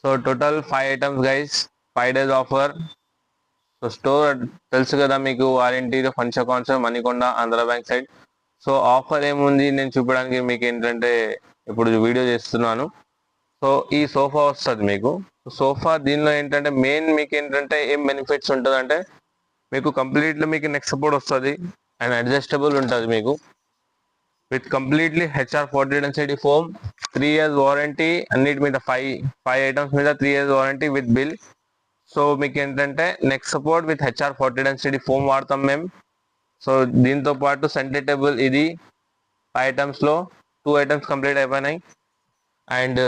So total 5 items guys, 5 days offer. So store తెలుసు కదా మీకు, వారంటీలో function concept Manikonda Andhra bank side. So offer ఏముంది నేను చూపడానికి మీకు ఏంటంటే ఇప్పుడు వీడియో చేస్తున్నాను. సో ఈ సోఫా వస్తుంది మీకు. సోఫా దీనిలో ఏంటంటే మెయిన్ మీకు ఏంటంటే ఏం బెనిఫిట్స్ ఉంటుంది అంటే, మీకు కంప్లీట్లీ మీకు నెక్ సపోర్ట్ వస్తుంది అండ్ అడ్జస్టబుల్ ఉంటుంది మీకు. With completely HR40 density foam, 3 years warranty అన్నిటి మీద, ఫైవ్ ఐటమ్స్ మీద 3 years warranty with bill. So మీకు ఏంటంటే neck support with HR40 density foam వాడతాం మేము. సో దీంతో పాటు సెంటర్ టేబుల్, ఇది 5 ఐటమ్స్లో 2 ఐటమ్స్ కంప్లీట్ అయిపోయినాయి. అండ్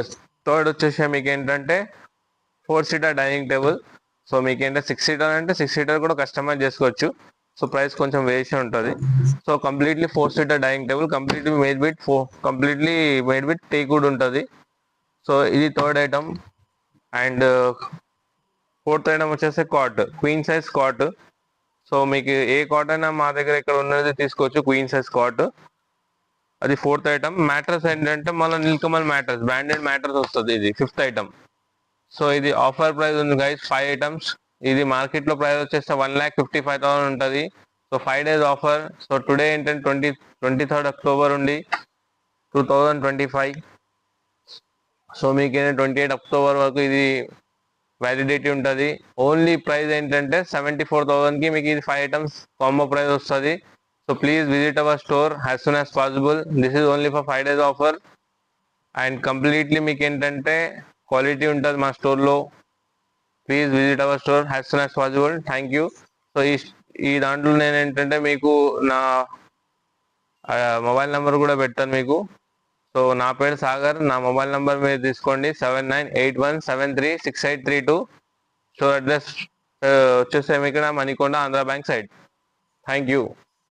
థర్డ్ వచ్చేసి మీకు ఏంటంటే 4-seater డైనింగ్ టేబుల్. సో మీకు ఏంటంటే 6-seater అంటే 6-seater కూడా కస్టమైజ్ చేసుకోవచ్చు. సో ప్రైస్ కొంచెం వేరియేషన్ ఉంటుంది. So completely 4-seater dining table, completely made with teakwood ఉంటుంది. సో ఇది third item. And fourth item వచ్చేసి cot, queen size cot. So మీకు ఏ కాట్ అయినా మా దగ్గర ఇక్కడ ఉన్నది తీసుకోవచ్చు, క్వీన్ సైజ్ కాట్. అది ఫోర్త్ ఐటమ్. మ్యాట్రస్ ఏంటంటే మళ్ళీ నీల్కమల్ మ్యాట్రస్, బ్రాండెడ్ మ్యాట్రస్ వస్తుంది. ఇది ఫిఫ్త్ ఐటమ్. సో ఇది ఆఫర్ ప్రైస్ ఉంది గైస్, 5 ఐటమ్స్. ఇది మార్కెట్లో ప్రైస్ వచ్చేస్తే 1,55,000 ఉంటుంది. So 5 days offer. So today ఏంటంటే 23rd October ఉండి 2025. సో మీకు 28 October వరకు ఇది వ్యాలిడిటీ ఉంటుంది. ఓన్లీ ప్రైస్ ఏంటంటే 74,000కి మీకు ఇది 5 ఐటమ్స్ కాంబో ప్రైస్ వస్తుంది. So please visit our store as soon as possible. This is only for 5 days offer. And completely మీకు ఏంటంటే క్వాలిటీ ఉంటుంది మా స్టోర్లో. Please visit our store as soon as possible. Thank you. So ఈ దాంట్లో నేను ఏంటంటే మీకు నా మొబైల్ నెంబర్ కూడా పెడతాను మీకు. సో నా పేరు సాగర్, నా మొబైల్ నెంబర్ మీరు తీసుకోండి, 7981736832. స్టోర్ అడ్రస్ వచ్చేసి ఇక్కడ Manikonda Andhra bank side. Thank you.